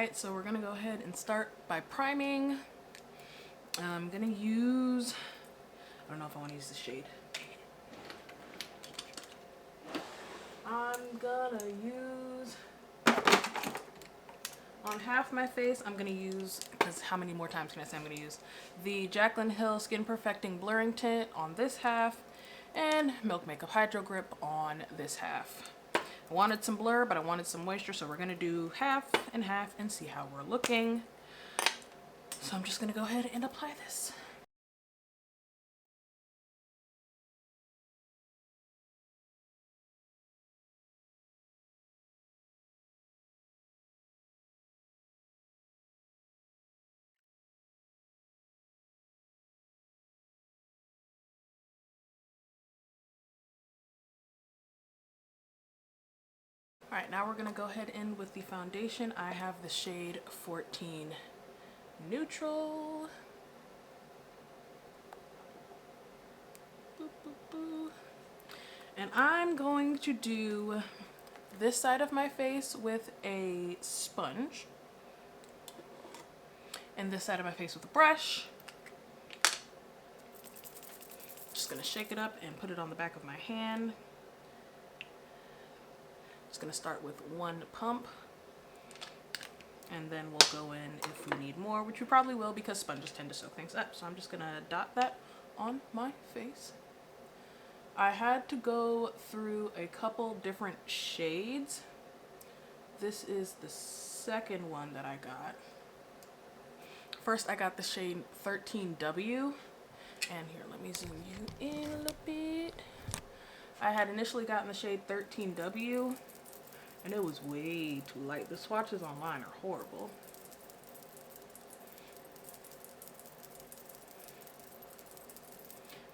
Alright, so we're gonna go ahead and start by priming. I'm gonna use, I don't know if I want to use the shade. I'm gonna use, on half my face, I'm gonna use, because how many more times can I say I'm gonna use, the Jaclyn Hill Skin Perfecting Blurring Tint on this half, and Milk Makeup Hydro Grip on this half. I wanted some blur, but I wanted some moisture, so we're gonna do half and half and see how we're looking. So I'm just gonna go ahead and apply this. All right, now we're gonna go ahead in with the foundation. I have the shade 14 Neutral. Boop, boop, boop. And I'm going to do this side of my face with a sponge, and this side of my face with a brush. Just gonna shake it up and put it on the back of my hand. Just gonna start with one pump, and then we'll go in if we need more, which we probably will because sponges tend to soak things up. So I'm just gonna dot that on my face. I had to go through a couple different shades. This is the second one that I got. First I got the shade 13W, and here, let me zoom you in a little bit. I had initially gotten the shade 13W, and it was way too light. The swatches online are horrible.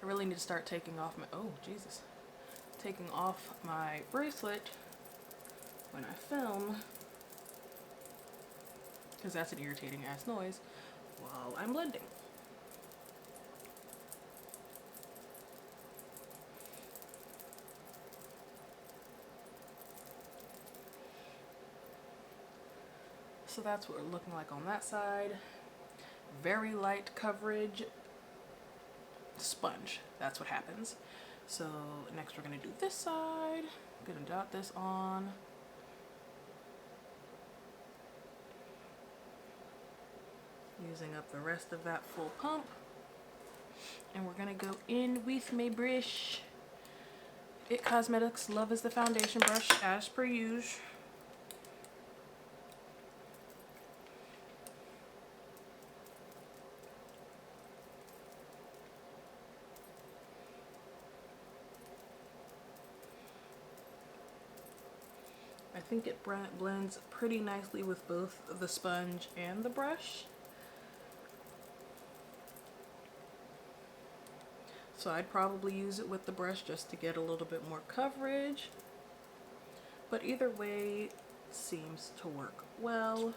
I really need to start taking off my, oh Jesus, taking off my bracelet when I film, because that's an irritating ass noise while I'm blending. So that's what we're looking like on that side. Very light coverage sponge. That's what happens. So next we're gonna do this side. I'm gonna dot this on. Using up the rest of that full pump. And we're gonna go in with my brush. It Cosmetics Love is the foundation brush, as per usual. I think it blends pretty nicely with both the sponge and the brush. So I'd probably use it with the brush just to get a little bit more coverage. But either way seems to work well.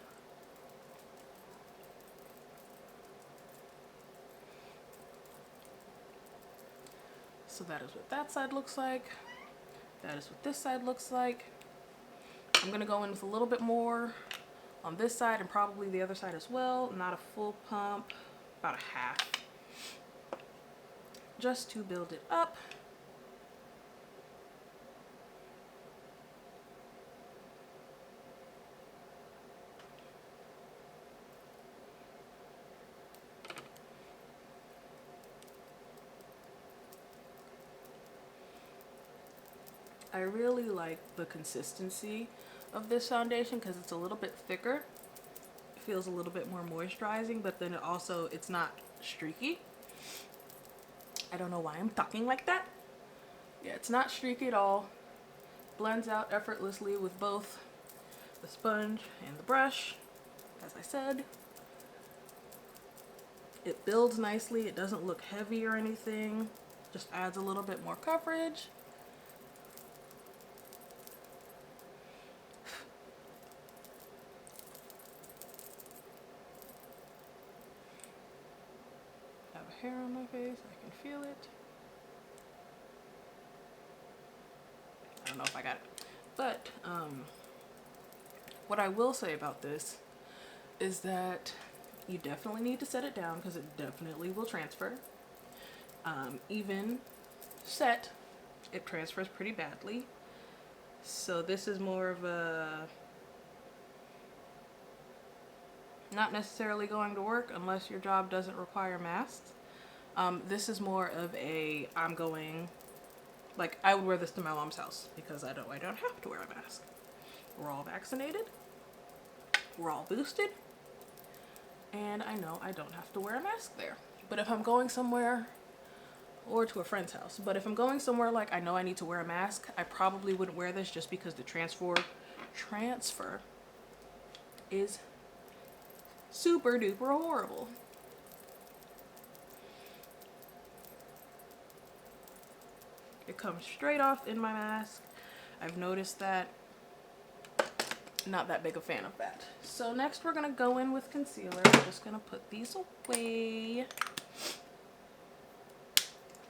So that is what that side looks like. That is what this side looks like. I'm gonna go in with a little bit more on this side and probably the other side as well. Not a full pump, about a half. Just to build it up. I really like the consistency of this foundation because it's a little bit thicker. It feels a little bit more moisturizing, but then it's not streaky. I don't know why I'm talking like that. Yeah, it's not streaky at all. Blends out effortlessly with both the sponge and the brush, as I said. It builds nicely. It doesn't look heavy or anything. Just adds a little bit more coverage. I have a hair on my face. I can feel it. I don't know if I got it. But what I will say about this, is that you definitely need to set it down because it definitely will transfer. Even set, it transfers pretty badly. So this is more of a not necessarily going to work unless your job doesn't require masks. This is more of a I'm going, like I would wear this to my mom's house because I don't have to wear a mask. We're all vaccinated. We're all boosted. And I know I don't have to wear a mask there. But if I'm going somewhere, or to a friend's house, but if I'm going somewhere like I know I need to wear a mask, I probably wouldn't wear this just because the transfer is super duper horrible. It comes straight off in my mask. I've noticed that. Not that big a fan of that. So next we're gonna go in with concealer. I'm just gonna put these away.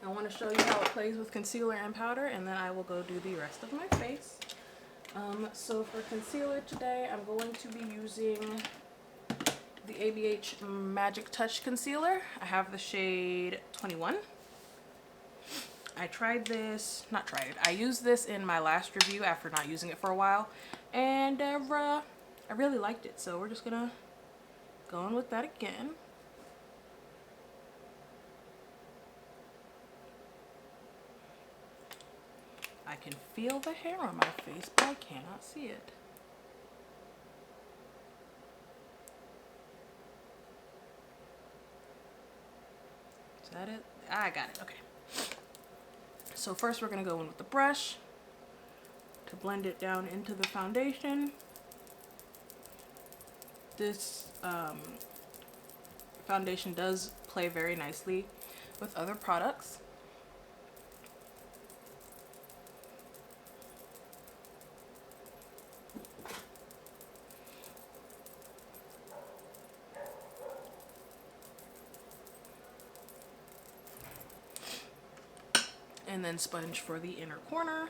I want to show you how it plays with concealer and powder, and then I will go do the rest of my face. So for concealer today, I'm going to be using the ABH Magic Touch Concealer. I have the shade 21. I tried this, not tried it, I used this in my last review after not using it for a while, and I really liked it, so we're just gonna go in with that again. I can feel the hair on my face, but I cannot see it. Is that it? I got it, okay. So first we're gonna go in with the brush to blend it down into the foundation. This foundation does play very nicely with other products. And then sponge for the inner corner.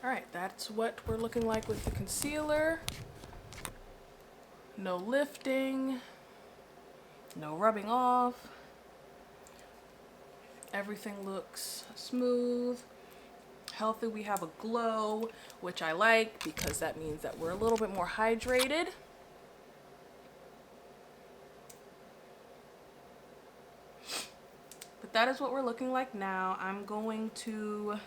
All right, that's what we're looking like with the concealer. No lifting, no rubbing off. Everything looks smooth, healthy. We have a glow, which I like because that means that we're a little bit more hydrated. But that is what we're looking like now. I'm going to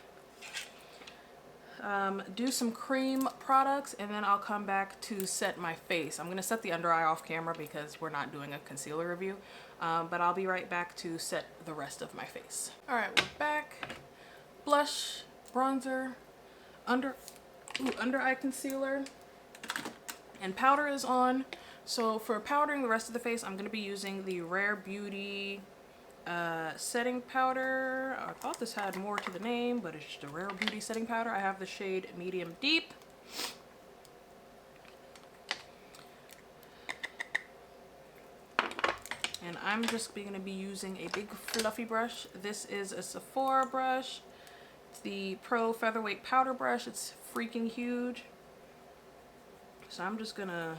do some cream products, and then I'll come back to set my face. I'm going to set the under eye off camera because we're not doing a concealer review, but I'll be right back to set the rest of my face. All right, we're back. Blush, bronzer, under eye concealer, and powder is on. So for powdering the rest of the face, I'm going to be using the Rare Beauty setting powder. I thought this had more to the name, but it's just a Rare Beauty setting powder. I have the shade Medium Deep. And I'm just going to be using a big fluffy brush. This is a Sephora brush. It's the Pro Featherweight Powder Brush. It's freaking huge. So I'm just going to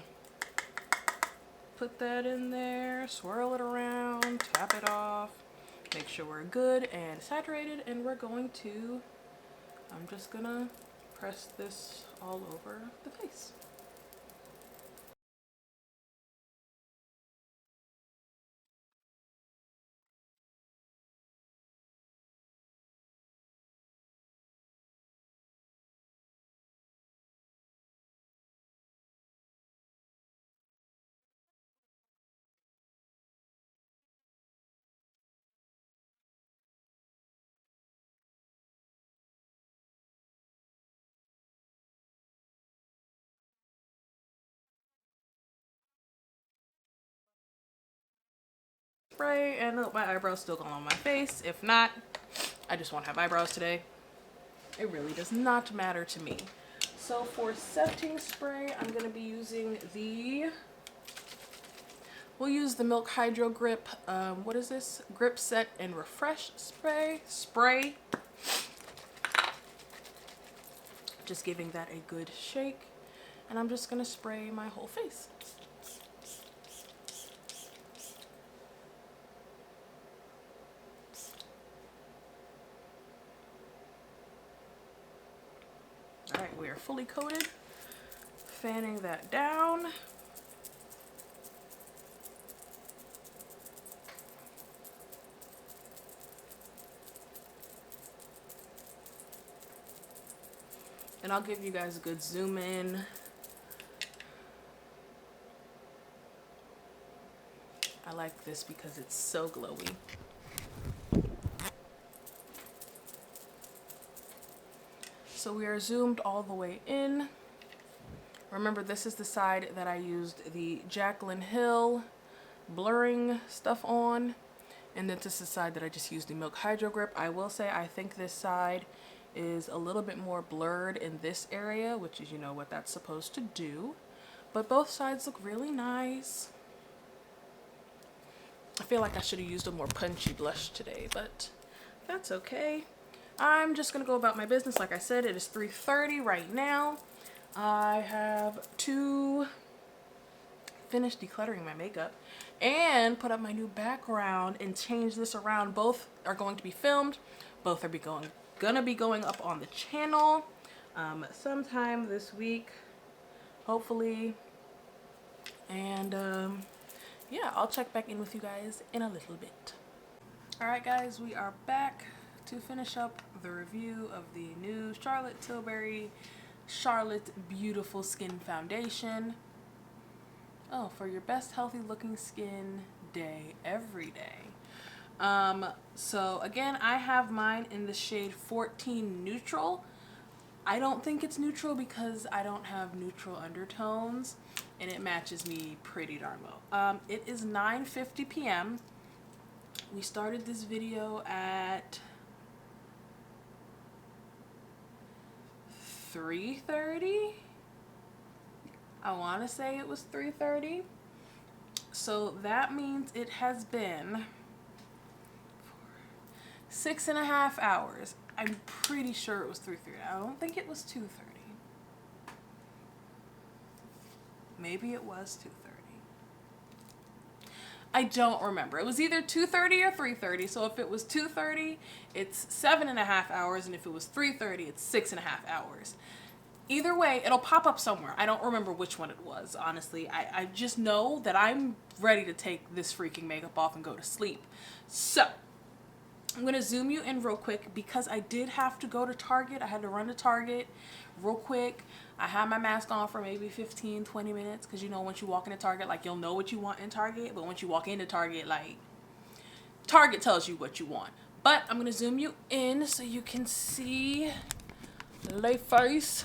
put that in there, swirl it around, tap it off, make sure we're good and saturated, and we're going to, I'm just gonna press this all over the face. spray, and look, my eyebrows still going on my face. If not, I just won't have eyebrows today. It really does not matter to me. So for setting spray, I'm going to be using we'll use the Milk Hydro Grip, what is this? Grip Set and Refresh Spray. Just giving that a good shake. And I'm just going to spray my whole face. All right, we are fully coated. Fanning that down. And I'll give you guys a good zoom in. I like this because it's so glowy. So we are zoomed all the way in. Remember, this is the side that I used the Jaclyn Hill blurring stuff on. And then this is the side that I just used the Milk Hydro Grip. I will say I think this side is a little bit more blurred in this area, which is, you know, what that's supposed to do. But both sides look really nice. I feel like I should have used a more punchy blush today, but that's okay. I'm just gonna go about my business. Like I said, it is 3:30 right now. I have to finish decluttering my makeup and put up my new background and change this around. Both are going to be filmed. Both are gonna be going up on the channel sometime this week, hopefully. And yeah, I'll check back in with you guys in a little bit. All right, guys, we are back to finish up the review of the new Charlotte Tilbury Charlotte Beautiful Skin Foundation. Oh, for your best healthy looking skin day, every day. So again, I have mine in the shade 14 Neutral. I don't think it's neutral because I don't have neutral undertones, and it matches me pretty darn well. It is 9:50 p.m. We started this video at 3:30. I want to say it was 3:30. So that means it has been 6.5 hours. I'm pretty sure it was 3:30. I don't think it was 2:30. Maybe it was 2:30. I don't remember. It was either 2:30 or 3:30. So if it was 2:30, it's 7.5 hours. And if it was 3:30, it's 6.5 hours. Either way, it'll pop up somewhere. I don't remember which one it was, honestly. I just know that I'm ready to take this freaking makeup off and go to sleep. So I'm going to zoom you in real quick because I did have to go to Target. I had to run to Target real quick. I had my mask on for maybe 15, 20 minutes because, you know, once you walk into Target, like, you'll know what you want in Target. But once you walk into Target, like, Target tells you what you want. But I'm going to zoom you in so you can see the face.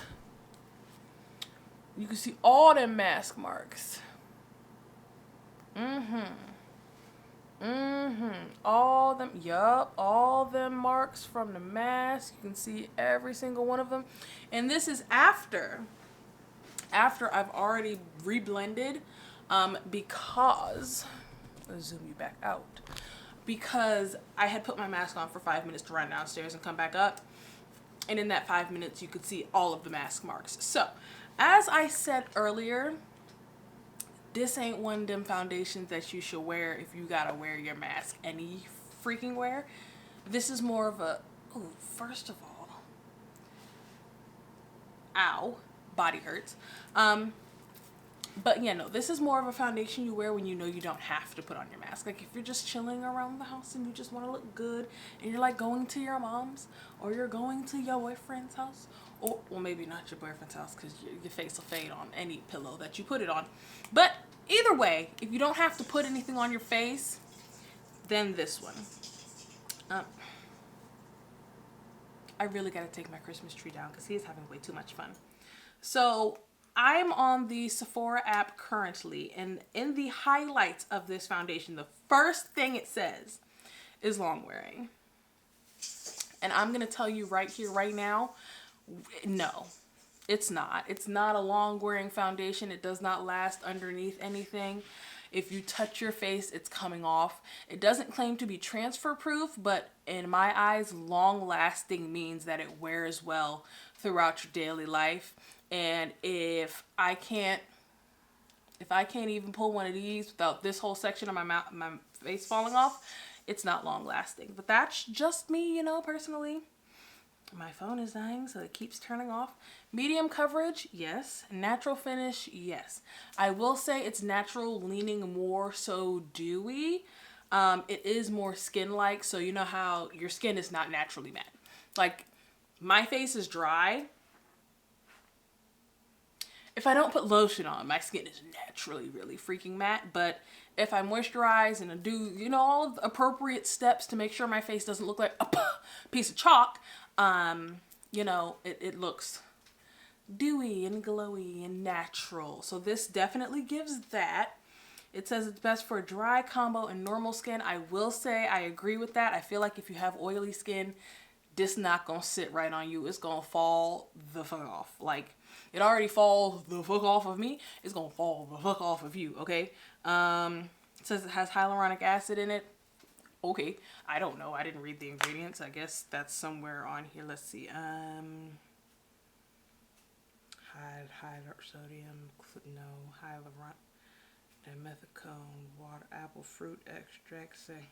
You can see all them mask marks. All them, yup, all them marks from the mask. You can see every single one of them. And this is after I've already reblended, because, let's zoom you back out, because I had put my mask on for 5 minutes to run downstairs and come back up. And in that 5 minutes, you could see all of the mask marks. So, as I said earlier, this ain't one of them foundations that you should wear if you gotta wear your mask any freaking where. This is more of a, oh, first of all, ow, body hurts. But yeah, no, this is more of a foundation you wear when you know you don't have to put on your mask. Like if you're just chilling around the house and you just want to look good and you're like going to your mom's or you're going to your boyfriend's house, or well, maybe not your boyfriend's house because your face will fade on any pillow that you put it on. But either way, if you don't have to put anything on your face, then this one. I really got to take my Christmas tree down because he is having way too much fun. So I'm on the Sephora app currently, and in the highlights of this foundation, the first thing it says is long wearing. And I'm going to tell you right here, right now, no, it's not. It's not a long wearing foundation. It does not last underneath anything. If you touch your face, it's coming off. It doesn't claim to be transfer proof, but in my eyes, long lasting means that it wears well throughout your daily life. And if I can't even pull one of these without this whole section of my face falling off, it's not long lasting. But that's just me, you know, personally. My phone is dying, so it keeps turning off. Medium coverage, yes. Natural finish, yes. I will say it's natural, leaning more so dewy. It is more skin-like, so you know how your skin is not naturally matte. Like, my face is dry. If I don't put lotion on, my skin is naturally really freaking matte. But if I moisturize and do, you know, all the appropriate steps to make sure my face doesn't look like a piece of chalk, you know, it looks dewy and glowy and natural. So this definitely gives that. It says it's best for dry, combo, and normal skin. I will say I agree with that. I feel like if you have oily skin, this not gonna sit right on you. It's gonna fall the fuck off. Like, it already falls the fuck off of me. It's gonna fall the fuck off of you, okay? It says it has hyaluronic acid in it. Okay, I don't know. I didn't read the ingredients. I guess that's somewhere on here. Let's see. Sodium, no, dimethicone, water, apple fruit extract, say.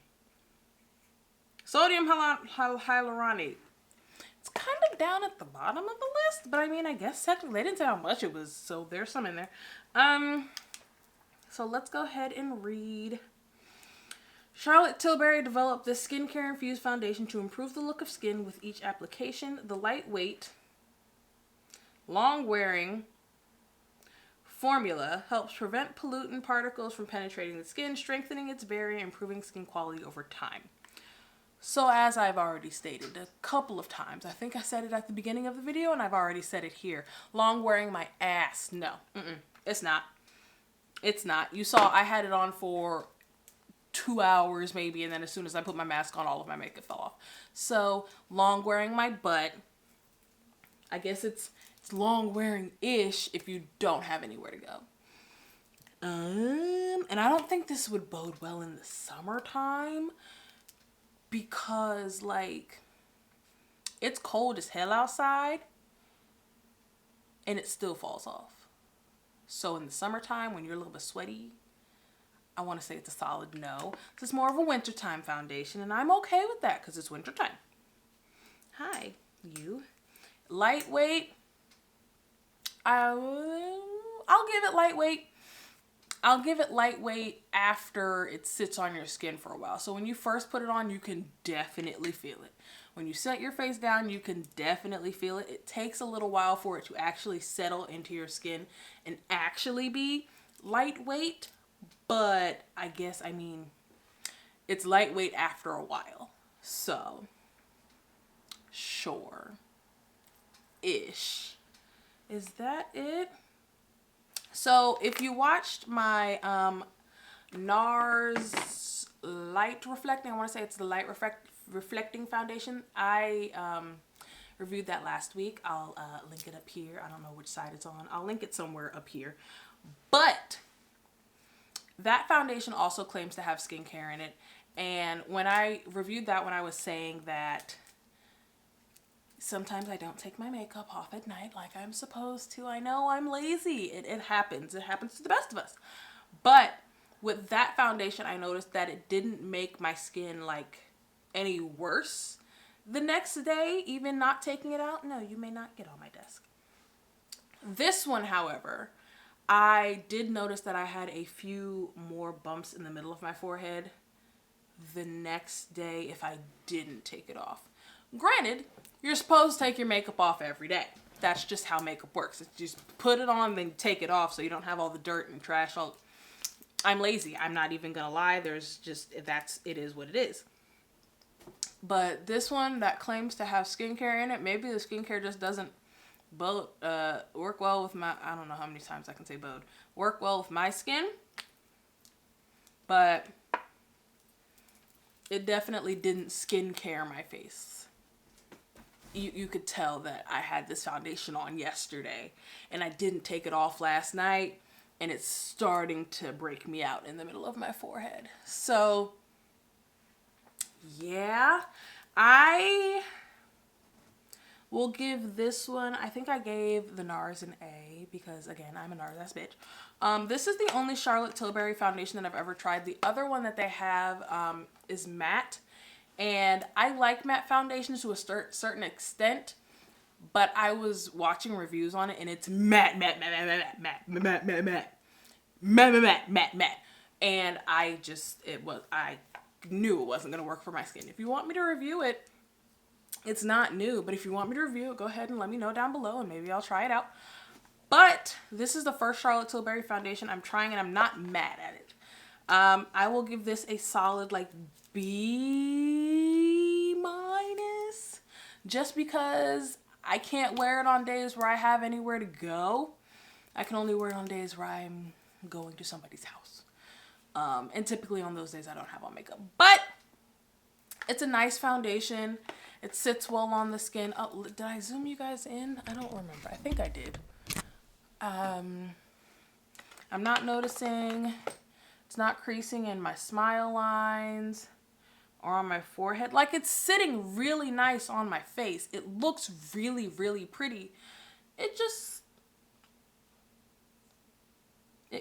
Sodium hyaluronate. It's kind of down at the bottom of the list, but I mean, I guess technically they didn't say how much it was, so there's some in there. So let's go ahead and read. Charlotte Tilbury developed this skincare infused foundation to improve the look of skin with each application. The lightweight, long-wearing formula helps prevent pollutant particles from penetrating the skin, strengthening its barrier, improving skin quality over time. So as I've already stated a couple of times, I think I said it at the beginning of the video and I've already said it here. Long wearing my ass. No, it's not. It's not. You saw I had it on for 2 hours maybe, and then as soon as I put my mask on, all of my makeup fell off. So long wearing my butt. I guess it's long wearing-ish if you don't have anywhere to go. And I don't think this would bode well in the summertime because, like, it's cold as hell outside and it still falls off. So in the summertime, when you're a little bit sweaty, I want to say it's a solid no. This is more of a wintertime foundation, and I'm okay with that because it's wintertime. Hi, you. Lightweight. I'll give it lightweight. I'll give it lightweight after it sits on your skin for a while. So when you first put it on, you can definitely feel it. When you set your face down, you can definitely feel it. It takes a little while for it to actually settle into your skin and actually be lightweight. But I guess, I mean, it's lightweight after a while. So, sure. Ish. Is that it? So, if you watched my NARS light reflecting, I want to say it's the light reflecting foundation. I reviewed that last week. I'll link it up here. I don't know which side it's on. I'll link it somewhere up here. But that foundation also claims to have skincare in it. And when I reviewed that, when I was saying that sometimes I don't take my makeup off at night like I'm supposed to. I know I'm lazy. It happens. It happens to the best of us. But with that foundation, I noticed that it didn't make my skin like any worse the next day, even not taking it out. No, you may not get on my desk. This one, however, I did notice that I had a few more bumps in the middle of my forehead the next day if I didn't take it off. Granted, you're supposed to take your makeup off every day. That's just how makeup works. It's just put it on, then take it off so you don't have all the dirt and trash. I'm lazy. I'm not even gonna lie. There's just, it is what it is. But this one that claims to have skincare in it, maybe the skincare just doesn't work well with my, I don't know how many times I can say bode. Work well with my skin, but it definitely didn't skincare my face. You could tell that I had this foundation on yesterday and I didn't take it off last night, and it's starting to break me out in the middle of my forehead. So yeah, I will give this one, I think I gave the NARS an A because, again, I'm a NARS ass bitch. This is the only Charlotte Tilbury foundation that I've ever tried. The other one that they have is matte. And I like matte foundations to a certain extent, but I was watching reviews on it and it's matte. And I knew it wasn't going to work for my skin. If you want me to review it, it's not new, but if you want me to review it, go ahead and let me know down below and maybe I'll try it out. But this is the first Charlotte Tilbury foundation I'm trying and I'm not mad at it. I will give this a solid like B-, just because I can't wear it on days where I have anywhere to go. I can only wear it on days where I'm going to somebody's house. And typically on those days I don't have on makeup. But it's a nice foundation. It sits well on the skin. Oh, did I zoom you guys in? I don't remember. I think I did. I'm not noticing, it's not creasing in my smile lines or on my forehead. Like, it's sitting really nice on my face. It looks really, really pretty. It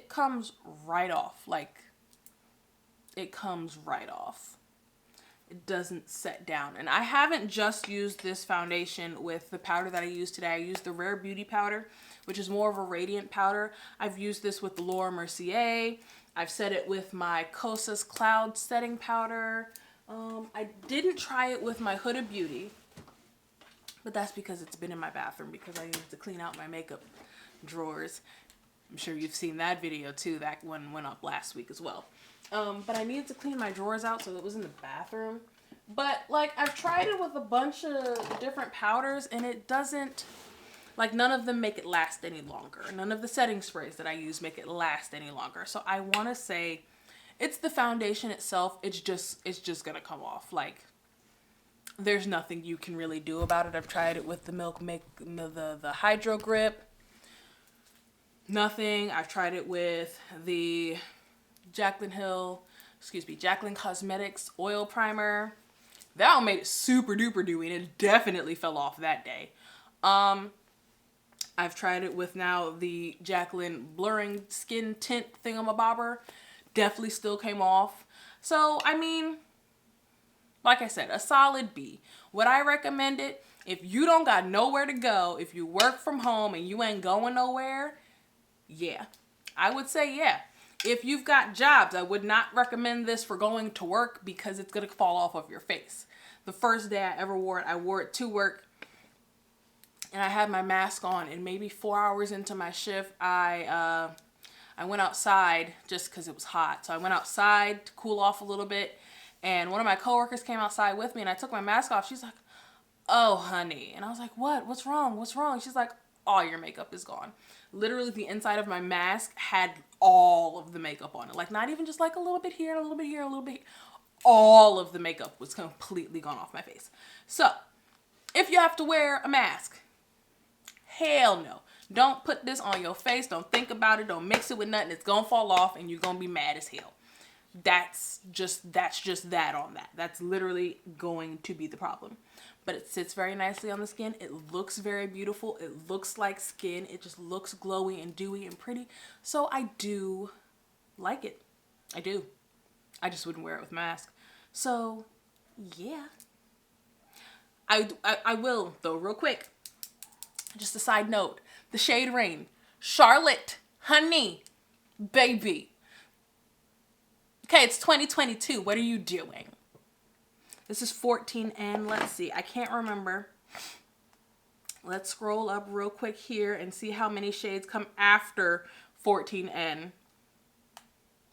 comes right off. Like, it comes right off. It doesn't set down. And I haven't just used this foundation with the powder that I used today. I used the Rare Beauty powder, which is more of a radiant powder. I've used this with the Laura Mercier. I've set it with my Kosas Cloud setting powder. I didn't try it with my Huda Beauty, but that's because it's been in my bathroom because I needed to clean out my makeup drawers. I'm sure you've seen that video too. That one went up last week as well. But I needed to clean my drawers out, so it was in the bathroom. But like, I've tried it with a bunch of different powders and it doesn't, like, none of them make it last any longer. None of the setting sprays that I use make it last any longer. So I want to say it's the foundation itself. It's just gonna come off. Like, there's nothing you can really do about it. I've tried it with the the Hydro Grip. Nothing. I've tried it with the Jaclyn Cosmetics oil primer. That one made it super duper dewy and it definitely fell off that day. I've tried it with now the Jaclyn blurring skin tint thingamabobber. Definitely still came off. So, I mean, like I said, a solid B. Would I recommend it? If you don't got nowhere to go, if you work from home and you ain't going nowhere, yeah. I would say yeah. If you've got jobs, I would not recommend this for going to work because it's going to fall off of your face. The first day I ever wore it, I wore it to work and I had my mask on, and maybe 4 hours into my shift, I went outside just because it was hot. So I went outside to cool off a little bit, and one of my coworkers came outside with me and I took my mask off. She's like, "Oh, honey." And I was like, "What? What's wrong? What's wrong?" She's like, "All your makeup is gone." Literally the inside of my mask had all of the makeup on it. Like, not even just like a little bit here, a little bit here, a little bit here. All of the makeup was completely gone off my face. So, if you have to wear a mask, hell no. Don't put this on your face. Don't think about it. Don't mix it with nothing. It's gonna fall off and you're gonna be mad as hell. That's just that on that. That's literally going to be the problem. But it sits very nicely on the skin. It looks very beautiful. It looks like skin. It just looks glowy and dewy and pretty. So I do like it. I do. I just wouldn't wear it with a mask. So yeah. I will though, real quick. Just a side note. The shade Rain. Charlotte. Honey. Baby. Okay, it's 2022. What are you doing? This is 14N. Let's see. I can't remember. Let's scroll up real quick here and see how many shades come after 14N.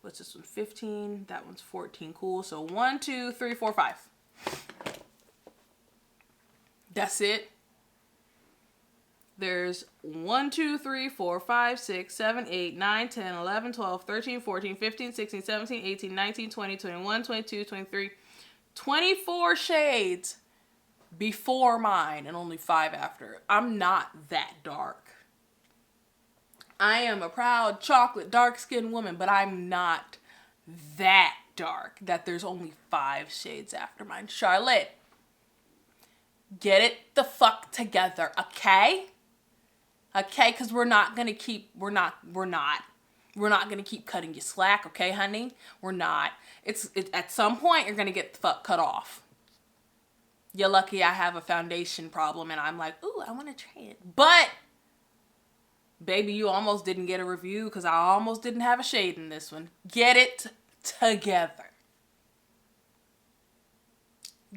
What's this one? 15. That one's 14. Cool. So 1, 2, 3, 4, 5. That's it. There's 1, 2, 3, 4, 5, 6, 7, 8, 9, 10, 11, 12, 13, 14, 15, 16, 17, 18, 19, 20, 21, 22, 23, 24 shades before mine and only 5 after. I'm not that dark. I am a proud chocolate dark-skinned woman, but I'm not that dark that there's only 5 shades after mine. Charlotte, get it the fuck together, okay? Okay, because we're not gonna keep cutting you slack, okay, honey? We're not. It's at some point you're gonna get the fuck cut off. You're lucky I have a foundation problem and I'm like, ooh, I want to try it. But baby, you almost didn't get a review because I almost didn't have a shade in this one. Get it together.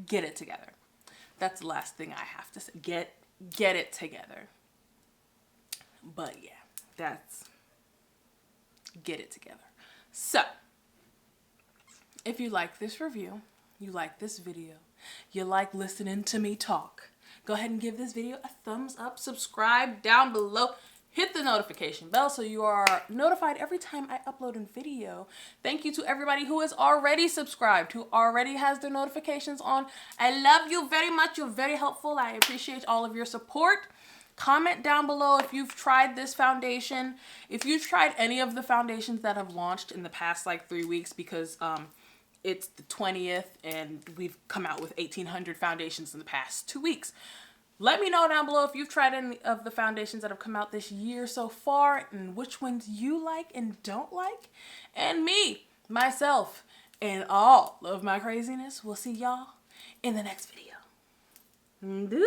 Get it together. That's the last thing I have to say. Get it together. But yeah, that's get it together. So, if you like this review, you like this video, you like listening to me talk, go ahead and give this video a thumbs up, subscribe down below, hit the notification bell so you are notified every time I upload a video. Thank you to everybody who is already subscribed, who already has their notifications on. I love you very much. You're very helpful. I appreciate all of your support. Comment down below if you've tried this foundation. If you've tried any of the foundations that have launched in the past like 3 weeks, because it's the 20th and we've come out with 1,800 foundations in the past 2 weeks. Let me know down below if you've tried any of the foundations that have come out this year so far and which ones you like and don't like. And me, myself, and all of my craziness. We'll see y'all in the next video. Deuces.